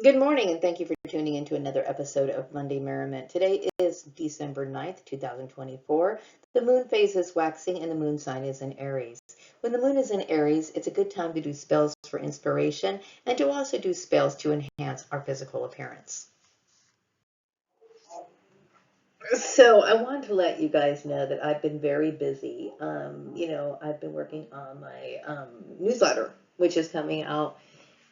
Good morning, and thank you for tuning into another episode of Monday Merriment. Today is December 9th, 2024. The moon phase is waxing and the moon sign is in Aries. When the moon is in Aries, it's a good time to do spells for inspiration and to also do spells to enhance our physical appearance. So I wanted to let you guys know that I've been very busy. I've been working on my newsletter, which is coming out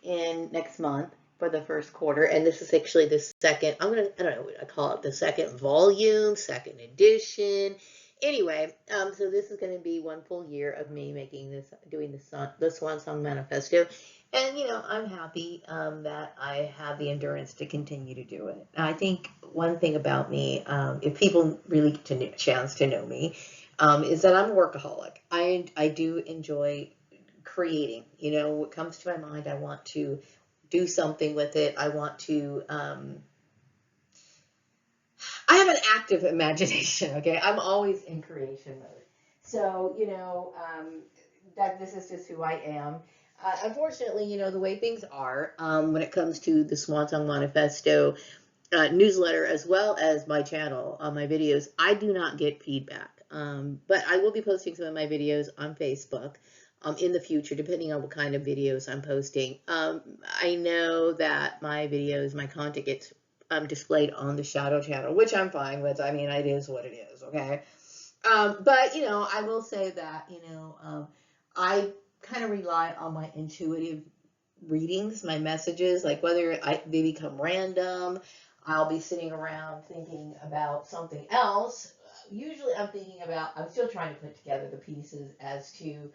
in next month for the first quarter. And this is actually the second, I don't know what I call it, the second volume, second edition. Anyway, so this is going to be one full year of me doing the Swan Song Manifesto. And, I'm happy that I have the endurance to continue to do it. And I think one thing about me, if people really get a chance to know me, is that I'm a workaholic. I do enjoy creating. What comes to my mind, I want to do something with it. I have an active imagination. Okay, I'm always in creation mode. So that this is just who I am. Unfortunately, the way things are, when it comes to the Swan Song Manifesto newsletter, as well as my channel on my videos, I do not get feedback. But I will be posting some of my videos on Facebook in the future, depending on what kind of videos I'm posting. I know that my content gets displayed on the shadow channel, which I'm fine with. I mean, it is what it is, okay? But, I will say that, I kind of rely on my intuitive readings, my messages, like whether they become random, I'll be sitting around thinking about something else. Usually I'm still trying to put together the pieces as to,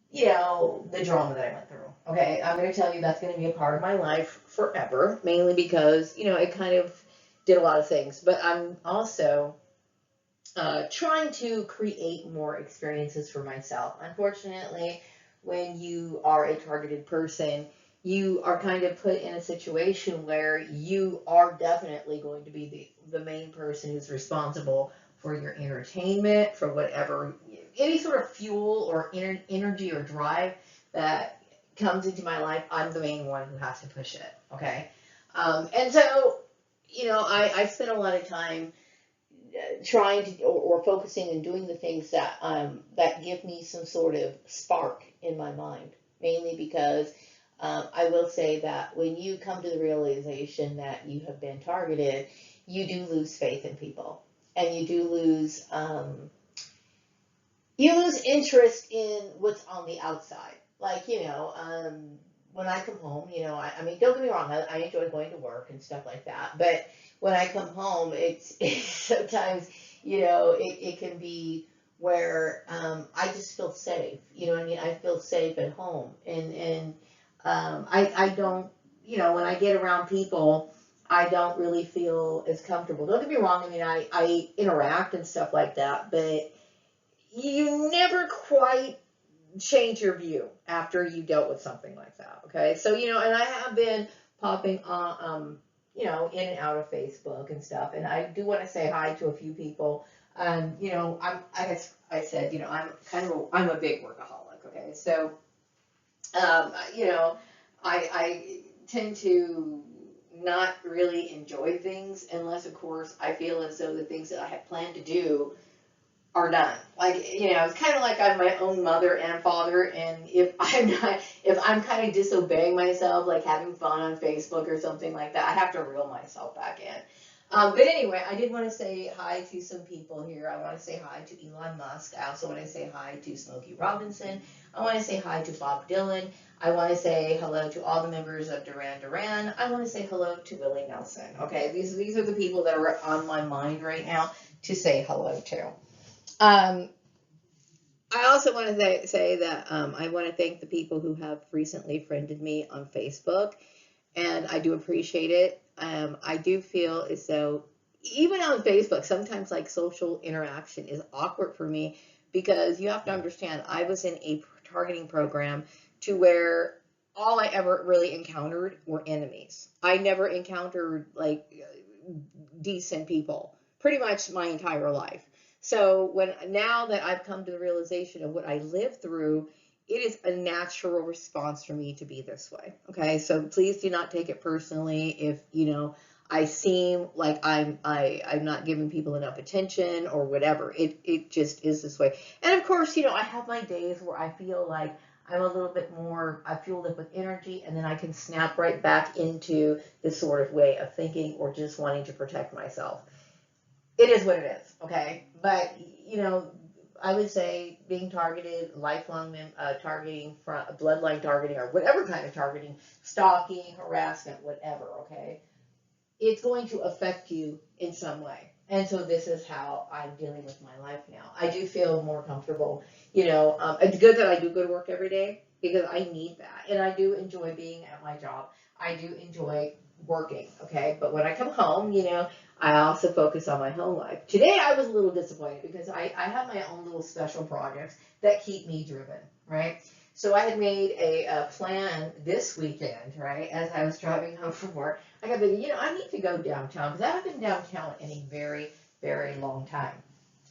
the drama that I went through. Okay, I'm going to tell you that's going to be a part of my life forever, mainly because, it kind of did a lot of things. But I'm also trying to create more experiences for myself. Unfortunately, when you are a targeted person, you are kind of put in a situation where you are definitely going to be the main person who's responsible for your entertainment, for whatever, any sort of fuel or energy or drive that comes into my life. I'm the main one who has to push it. Okay. And so, I spend a lot of time trying to or focusing and doing the things that give me some sort of spark in my mind, mainly because I will say that when you come to the realization that you have been targeted, you do lose faith in people, and you lose interest in what's on the outside. Like, when I come home, I mean, don't get me wrong, I enjoy going to work and stuff like that. But when I come home, it's sometimes, it can be where I just feel safe. You know what I mean? I feel safe at home. I don't, when I get around people, I don't really feel as comfortable. Don't get me wrong. I mean, I interact and stuff like that, but you never quite change your view after you dealt with something like that. Okay. So, and I have been popping on, in and out of Facebook and stuff. And I do want to say hi to a few people. I said, I'm a big workaholic. Okay. So, you know, I tend to not really enjoy things unless, of course, I feel as though the things that I have planned to do are done. Like, it's kind of like I'm my own mother and father, and if I'm kind of disobeying myself, like having fun on Facebook or something like that, I have to reel myself back in. But anyway, I did want to say hi to some people here. I want to say hi to Elon Musk. I also want to say hi to Smokey Robinson. I want to say hi to Bob Dylan. I want to say hello to all the members of Duran Duran. I want to say hello to Willie Nelson. Okay, these are the people that are on my mind right now to say hello to. I also want to say that I want to thank the people who have recently friended me on Facebook, and I do appreciate it. I do feel as though even on Facebook, sometimes like social interaction is awkward for me because you have to understand I was in a targeting program to where all I ever really encountered were enemies. I never encountered like decent people pretty much my entire life. So now that I've come to the realization of what I lived through, it is a natural response for me to be this way. Okay, so please do not take it personally if I seem like I'm not giving people enough attention or whatever. It just is this way. And of course, I have my days where I feel like I'm a little bit more, I fueled up with energy, and then I can snap right back into this sort of way of thinking or just wanting to protect myself. It is what it is, okay? But, I would say being targeted, lifelong targeting, bloodline targeting, or whatever kind of targeting, stalking, harassment, whatever, okay? It's going to affect you in some way. And so this is how I'm dealing with my life now. I do feel more comfortable. It's good that I do go to work every day because I need that. And I do enjoy being at my job. I do enjoy working, okay? But when I come home, I also focus on my home life. Today I was a little disappointed because I have my own little special projects that keep me driven, right? So I had made a plan this weekend, right, as I was driving home from work. I got thinking, I need to go downtown because I haven't been downtown in a very, very long time.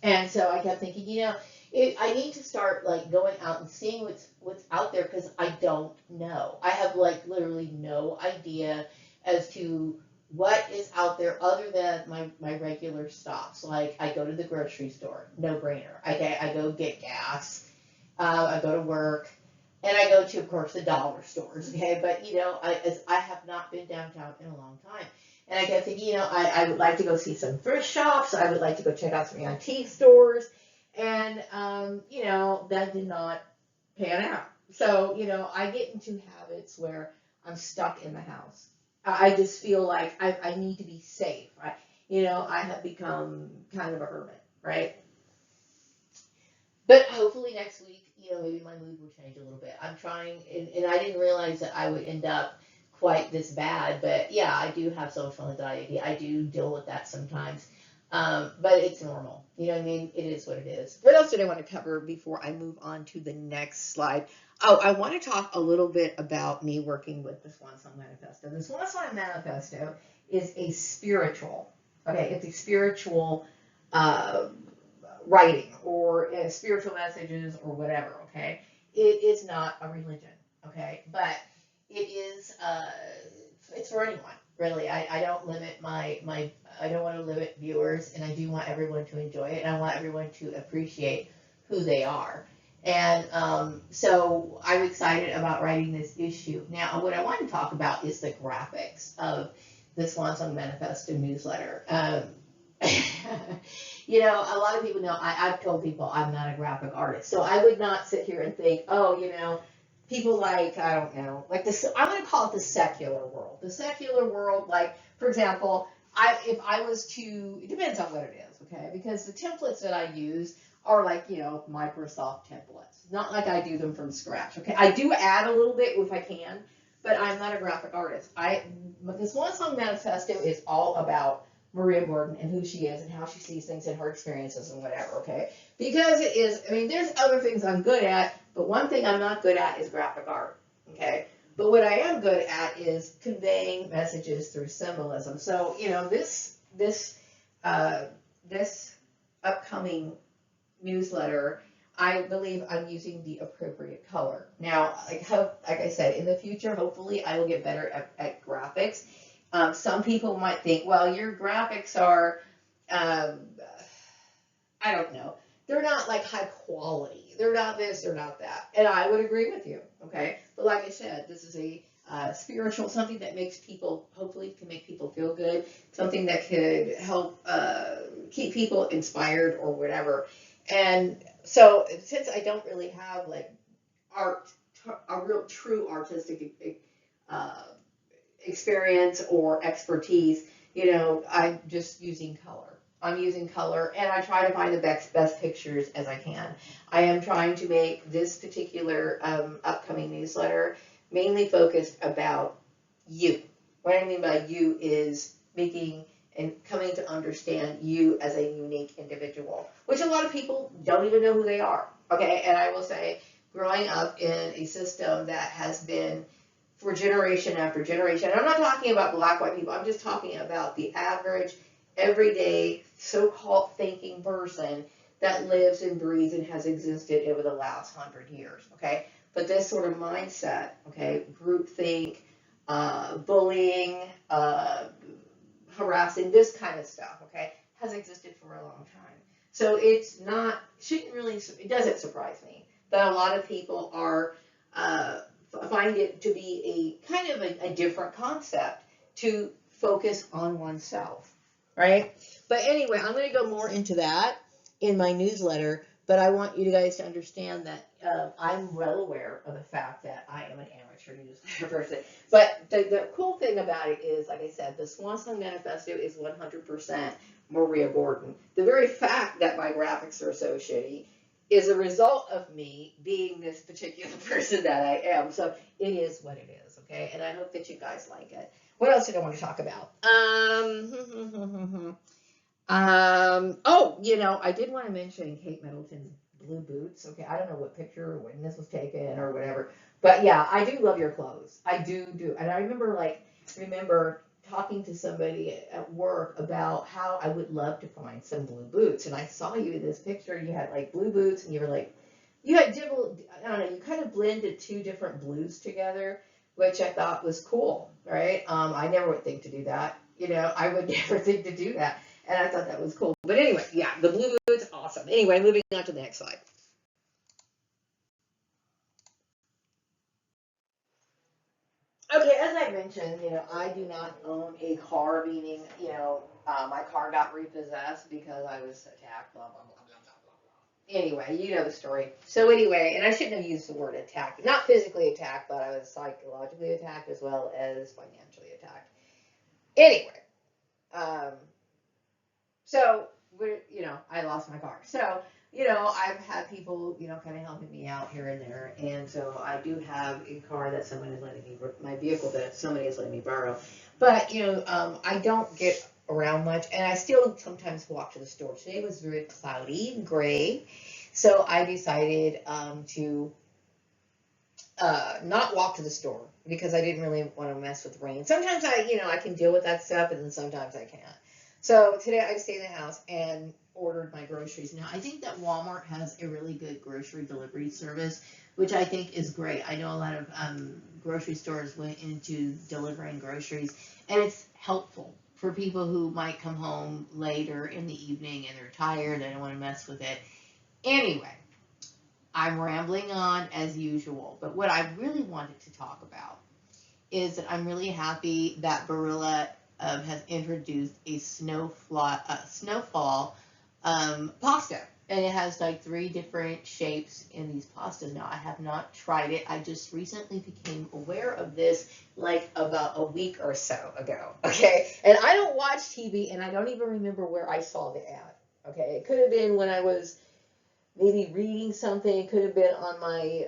And so I kept thinking, I need to start like going out and seeing what's out there because I don't know. I have like literally no idea as to what is out there other than my regular stops. Like I go to the grocery store, no brainer. I go get gas. I go to work. And I go to, of course, the dollar stores, okay? But, I have not been downtown in a long time. And I kept thinking, I would like to go see some thrift shops. I would like to go check out some antique stores. And, that did not pan out. So, I get into habits where I'm stuck in the house. I just feel like I need to be safe. I have become kind of a hermit, right? But hopefully next week, maybe my mood will change a little bit. I'm trying, and I didn't realize that I would end up quite this bad. But yeah, I do have social anxiety. I do deal with that sometimes. But it's normal. You know what I mean? It is what it is. What else did I want to cover before I move on to the next slide? Oh, I want to talk a little bit about me working with the Swan Song Manifesto. The Swan Song Manifesto is a spiritual, okay, it's a spiritual uh, writing or spiritual messages or whatever, okay? It is not a religion, okay? But it is, it's for anyone, really. I don't limit I don't want to limit viewers, and I do want everyone to enjoy it, and I want everyone to appreciate who they are. And so I'm excited about writing this issue. Now, what I want to talk about is the graphics of the Swan Song Manifesto newsletter. A lot of people know I've told people I'm not a graphic artist. So I would not sit here and think, people like, I don't know, like this, I'm going to call it the secular world. The secular world, like, for example, if I was to, it depends on what it is, okay? Because the templates that I use are like, Microsoft templates. Not like I do them from scratch, okay? I do add a little bit if I can, but I'm not a graphic artist. The Swan Song Manifesto is all about Maria Gordon and who she is and how she sees things and her experiences and whatever, okay? Because it is, there's other things I'm good at, but one thing I'm not good at is graphic art, okay? But what I am good at is conveying messages through symbolism. So, this upcoming newsletter, I believe I'm using the appropriate color. Now, like I said, in the future, hopefully I will get better at graphics. Some people might think, well, your graphics are, I don't know, they're not like high quality. They're not this, they're not that. And I would agree with you, okay? But like I said, this is a spiritual, something that makes people, hopefully can make people feel good, something that could help keep people inspired or whatever. And so since I don't really have like a real true artistic experience or expertise, I'm just using color. I'm using color, and I try to find the best pictures as I can. I am trying to make this particular upcoming newsletter mainly focused about you. What I mean by you is making and coming to understand you as a unique individual, which a lot of people don't even know who they are, okay? And I will say, growing up in a system that has been for generation after generation, and I'm not talking about black, white people, I'm just talking about the average, everyday, so-called thinking person that lives and breathes and has existed over the last 100 years, okay? but this sort of mindset, okay, groupthink, bullying, harassing, this kind of stuff, okay, has existed for a long time. So it's not, shouldn't really, it doesn't surprise me that a lot of people are, find it to be a kind of a different concept to focus on oneself, right? But anyway, I'm going to go more into that in my newsletter, but I want you guys to understand that I'm well aware of the fact that I am an amateur newsletter person. But the cool thing about it is, like I said, the Swan Manifesto is 100% Maria Gordon. The very fact that my graphics are so shitty is a result of me being this particular person that I am. So it is what it is, okay? And I hope that you guys like it. What else did I want to talk about? Oh, I did want to mention Kate Middleton's blue boots. Okay, I don't know what picture or when this was taken or whatever, but yeah, I do love your clothes. I do. And I remember talking to somebody at work about how I would love to find some blue boots. And I saw you in this picture, you had like blue boots and you were like, you had different, I don't know, you kind of blended two different blues together, which I thought was cool, right? I never would think to do that. I would never think to do that. And I thought that was cool. But anyway, yeah, the blue boots, awesome. Anyway, moving on to the next slide. Okay, as I mentioned, I do not own a car, meaning, my car got repossessed because I was attacked, blah, blah, blah, blah, blah, blah. Anyway, you know the story. So anyway, and I shouldn't have used the word attacked. Not physically attacked, but I was psychologically attacked as well as financially attacked. Anyway, so I lost my car. So, I've had people, kind of helping me out here and there. And so I do have a car that someone is letting me, my vehicle that somebody is letting me borrow. But, I don't get around much. And I still sometimes walk to the store. Today was very cloudy and gray. So I decided to not walk to the store because I didn't really want to mess with rain. Sometimes I can deal with that stuff, and then sometimes I can't. So today I stayed in the house and ordered my groceries. Now, I think that Walmart has a really good grocery delivery service, which I think is great. I know a lot of grocery stores went into delivering groceries, and it's helpful for people who might come home later in the evening and they're tired, they don't want to mess with it. Anyway, I'm rambling on as usual, but what I really wanted to talk about is that I'm really happy that Barilla has introduced a snowfall pasta, and it has like 3 different shapes in these pastas. Now, I have not tried it. I just recently became aware of this like about a week or so ago, okay? And I don't watch TV, and I don't even remember where I saw the ad, okay? It could have been when I was maybe reading something. It could have been on my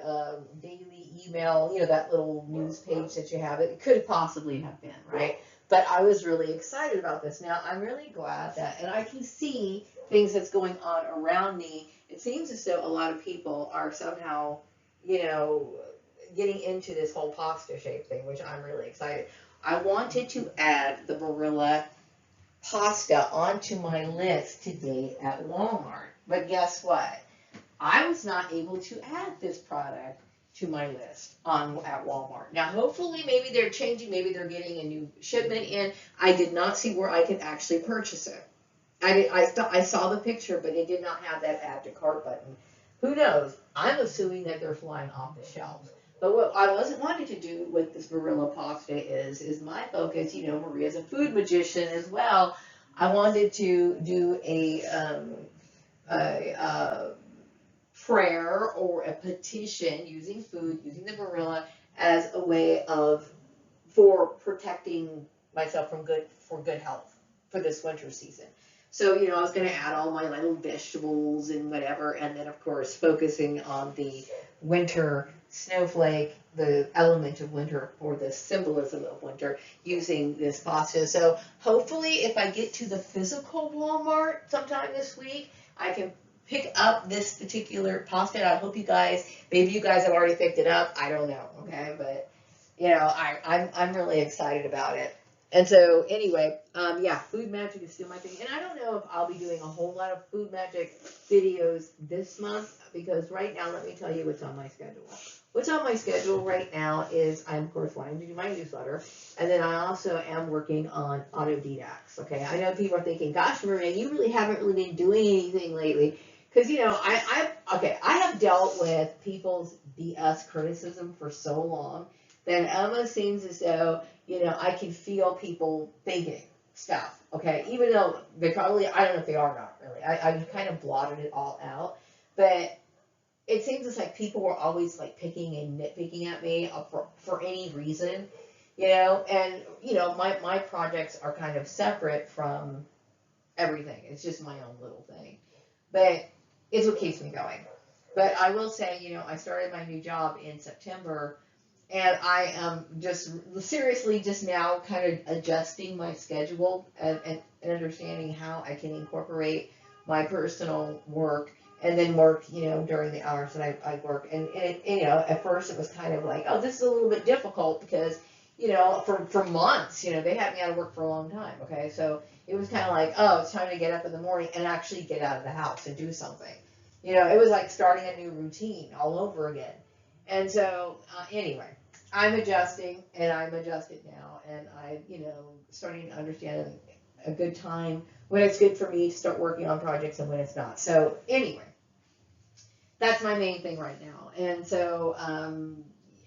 daily email, that little news page that you have. It could possibly have been, right? But I was really excited about this. Now, I'm really glad that, and I can see things that's going on around me. It seems as though a lot of people are somehow, getting into this whole pasta shape thing, which I'm really excited. I wanted to add the Barilla pasta onto my list today at Walmart. But guess what? I was not able to add this product to my list at Walmart. Now, hopefully, maybe they're changing. Maybe they're getting a new shipment in. I did not see where I could actually purchase it. I saw the picture, but it did not have that add to cart button. Who knows? I'm assuming that they're flying off the shelves. But what I wasn't wanting to do with this Barilla pasta is my focus. Maria's a food magician as well. I wanted to do a prayer or a petition using food, using the Barilla as a way for protecting myself for good health for this winter season. So, I was going to add all my little vegetables and whatever, and then of course focusing on the winter snowflake, the element of winter or the symbolism of winter using this pasta. So hopefully if I get to the physical Walmart sometime this week, I can pick up this particular pasta. I hope maybe you guys have already picked it up. I don't know, okay? But, I'm really excited about it. And so, anyway, yeah, food magic is still my thing. And I don't know if I'll be doing a whole lot of food magic videos this month, because right now, let me tell you what's on my schedule. what's on my schedule right now is I'm, of course, wanting to do my newsletter. And then I also am working on autodidacts. Okay. I know people are thinking, gosh, Maria, you really haven't really been doing anything lately. Because, I have dealt with people's BS criticism for so long that it almost seems as though, I can feel people thinking stuff. Okay. Even though they probably, I don't know if they are or not really. I kind of blotted it all out. But it seems it's like people were always like picking and nitpicking at me for any reason, and my projects are kind of separate from everything. It's just my own little thing, but it's what keeps me going. But I will say, I started my new job in September, and I am just seriously just now kind of adjusting my schedule and understanding how I can incorporate my personal work and then work, during the hours that I work. And at first it was kind of like, oh, this is a little bit difficult because, for months, they had me out of work for a long time. Okay. So it was kind of like, oh, it's time to get up in the morning and actually get out of the house and do something. It was like starting a new routine all over again. And so, anyway, I'm adjusting, and I'm adjusted now, and starting to understand a good time when it's good for me to start working on projects and when it's not. So, anyway, that's my main thing right now. And so,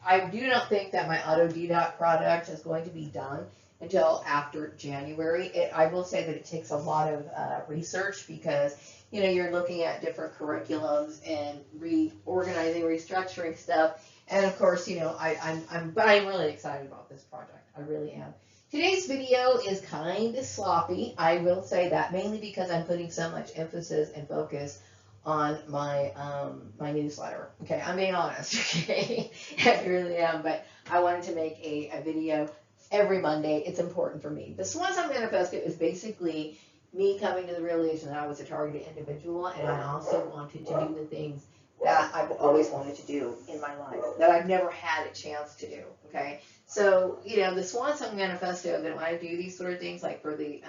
I do not think that my autodidact product is going to be done until after January. I will say that it takes a lot of research because you're looking at different curriculums and reorganizing, restructuring stuff. And of course, I'm really excited about this project. I really am. Today's video is kind of sloppy. I will say that mainly because I'm putting so much emphasis and focus on my my newsletter. Okay, I'm being honest. Okay, I really am. But I wanted to make a video every Monday. It's important for me. The Swan Manifesto is basically me coming to the realization that I was a targeted individual, and I also wanted to do the things that I've always wanted to do in my life that I've never had a chance to do. Okay, so the Swan Manifesto, that when I do these sort of things, like for the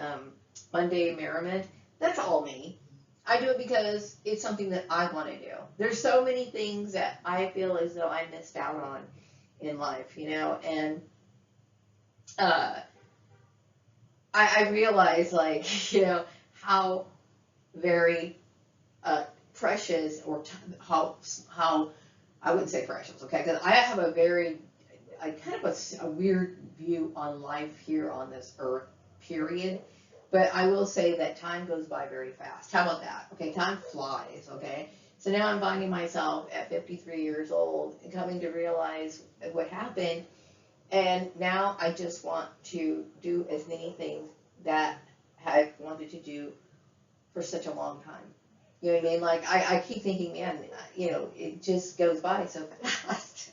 Monday Merriment, that's all me. I do it because it's something that I want to do. There's so many things that I feel as though I missed out on in life, and I realize, like, how very precious, or how I wouldn't say precious, okay? Because I have a very, kind of a weird view on life here on this earth, period. But I will say that time goes by very fast. How about that? Okay, time flies, okay? So now I'm finding myself at 53 years old and coming to realize what happened. And now I just want to do as many things that I've wanted to do for such a long time. You know what I mean? Like, I keep thinking, man, it just goes by so fast.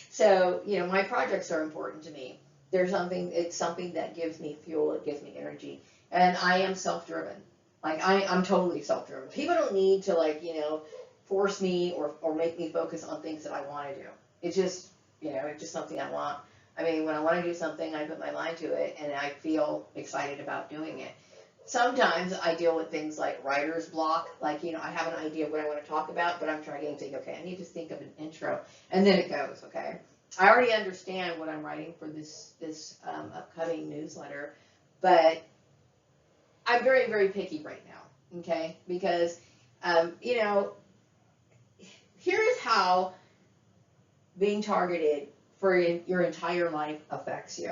So, my projects are important to me. It's something that gives me fuel, it gives me energy. And I am self-driven. Like, I'm totally self-driven. People don't need to, force me or make me focus on things that I want to do. It's just, it's just something I want. I mean, when I want to do something, I put my mind to it, and I feel excited about doing it. Sometimes I deal with things like writer's block. Like, I have an idea of what I want to talk about, but I'm trying to think, okay, I need to think of an intro, and then it goes, okay? I already understand what I'm writing for this upcoming newsletter, but I'm very, very picky right now, okay? Because, here's how being targeted for your entire life affects you.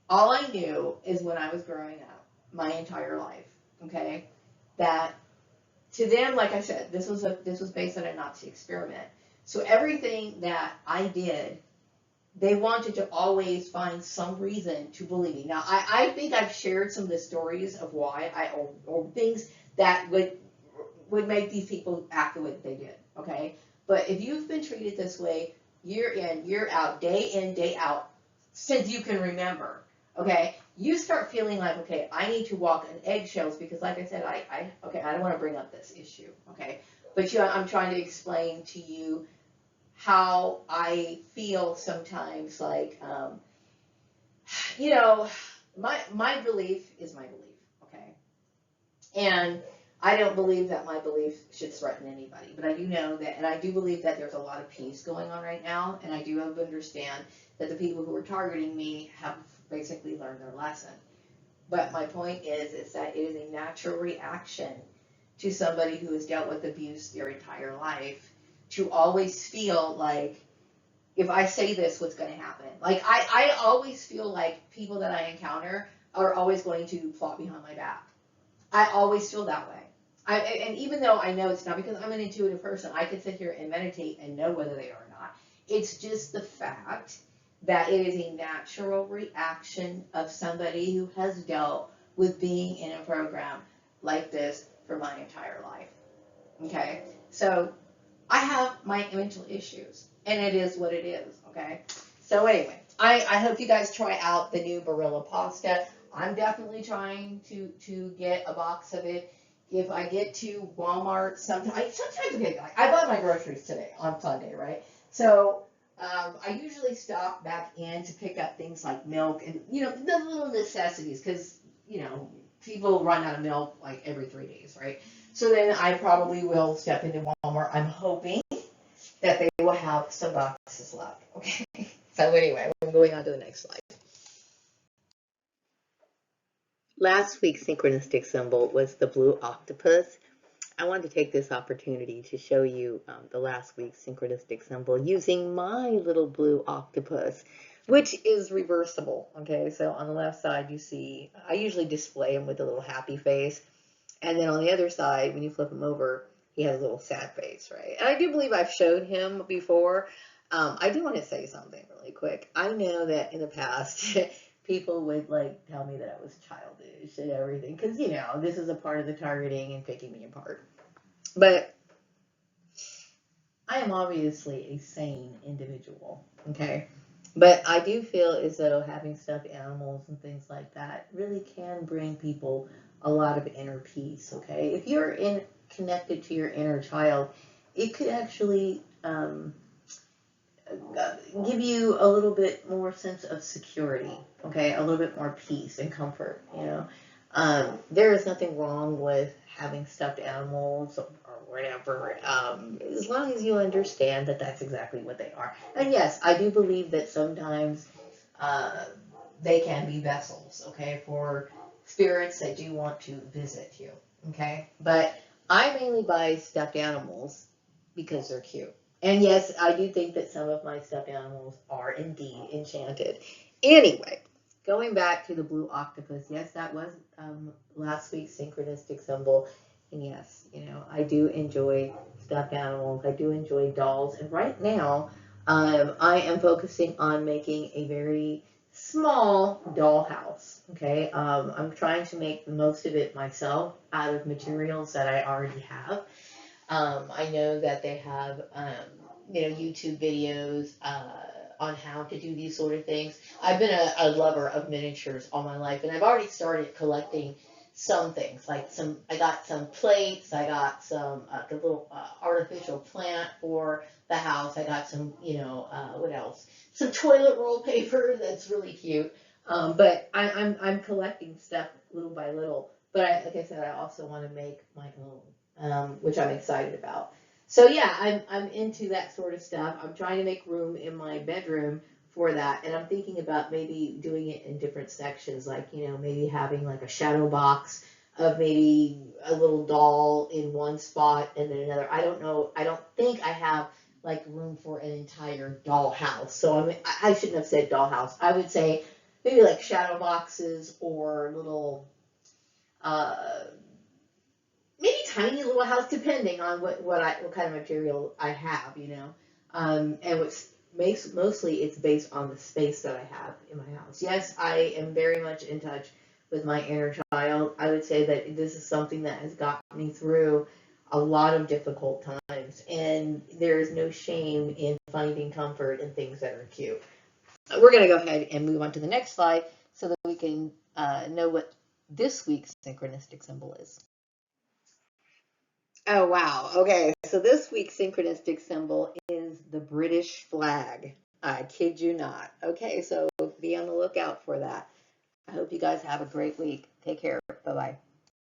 All I knew is when I was growing up, my entire life, okay, that to them, like I said, this was based on a Nazi experiment. So everything that I did, they wanted to always find some reason to believe me. Now, I think I've shared some of the stories of why or things that would make these people act the way that they did, okay? But if you've been treated this way year in, year out, day in, day out, since you can remember, okay, you start feeling like, okay, I need to walk on eggshells because, like I said, I don't want to bring up this issue, okay? But I'm trying to explain to you how I feel sometimes, like, my belief is my belief, okay? And I don't believe that my belief should threaten anybody, but I do know that, and I do believe that there's a lot of peace going on right now, and I do understand that the people who are targeting me have basically learned their lesson. But my point is that it is a natural reaction to somebody who has dealt with abuse their entire life to always feel like, if I say this, what's going to happen? Like, I always feel like people that I encounter are always going to plot behind my back. I always feel that way. And even though I know it's not because I'm an intuitive person, I can sit here and meditate and know whether they are or not. It's just the fact that it is a natural reaction of somebody who has dealt with being in a program like this for my entire life. Okay? So I have my mental issues, and it is what it is. Okay? So anyway, I hope you guys try out the new Barilla pasta. I'm definitely trying to get a box of it. If I get to Walmart, sometimes I get, I bought my groceries today on Sunday, right? So I usually stop back in to pick up things like milk and, the little necessities, because, people run out of milk like every 3 days, right? So then I probably will step into Walmart. I'm hoping that they will have some boxes left. Okay. So anyway, I'm going on to the next slide. Last week's synchronistic symbol was the blue octopus. I wanted to take this opportunity to show you the last week's synchronistic symbol using my little blue octopus, which is reversible. Okay, so on the left side you see, I usually display him with a little happy face, and then on the other side, when you flip him over, he has a little sad face, right? And I do believe I've shown him before. I do want to say something really quick. I know that in the past, people would tell me that I was childish and everything, because this is a part of the targeting and picking me apart. But I am obviously a sane individual, okay? But I do feel as though having stuffed animals and things like that really can bring people a lot of inner peace, okay? If you're connected to your inner child, it could actually give you a little bit more sense of security, okay? A little bit more peace and comfort, There is nothing wrong with having stuffed animals or whatever, as long as you understand that that's exactly what they are. And yes, I do believe that sometimes they can be vessels, okay, for spirits that do want to visit you, okay? But I mainly buy stuffed animals because they're cute. And yes, I do think that some of my stuffed animals are indeed enchanted. Anyway, going back to the blue octopus, yes, that was last week's synchronistic symbol. And yes, I do enjoy stuffed animals. I do enjoy dolls. And right now, I am focusing on making a very small dollhouse. Okay, I'm trying to make the most of it myself out of materials that I already have. I know that they have, YouTube videos on how to do these sort of things. I've been a lover of miniatures all my life, and I've already started collecting some things. I got some plates, I got some the little artificial plant for the house. I got some, what else? Some toilet roll paper that's really cute. But I'm collecting stuff little by little. But like I said, I also want to make my own, which I'm excited about. So yeah, I'm into that sort of stuff. I'm trying to make room in my bedroom for that, and I'm thinking about maybe doing it in different sections, maybe having a shadow box of maybe a little doll in one spot and then another. I don't know. I don't think I have room for an entire doll house. So I shouldn't have said doll house. I would say maybe shadow boxes or little maybe tiny little house, depending on what kind of material I have, and what's mostly it's based on the space that I have in my house. Yes, I am very much in touch with my inner child. I would say that this is something that has gotten me through a lot of difficult times, and there is no shame in finding comfort in things that are cute. We're going to go ahead and move on to the next slide so that we can know what this week's synchronistic symbol is. Oh, wow. Okay, so this week's synchronistic symbol is the British flag. I kid you not. Okay, so be on the lookout for that. I hope you guys have a great week. Take care. Bye-bye.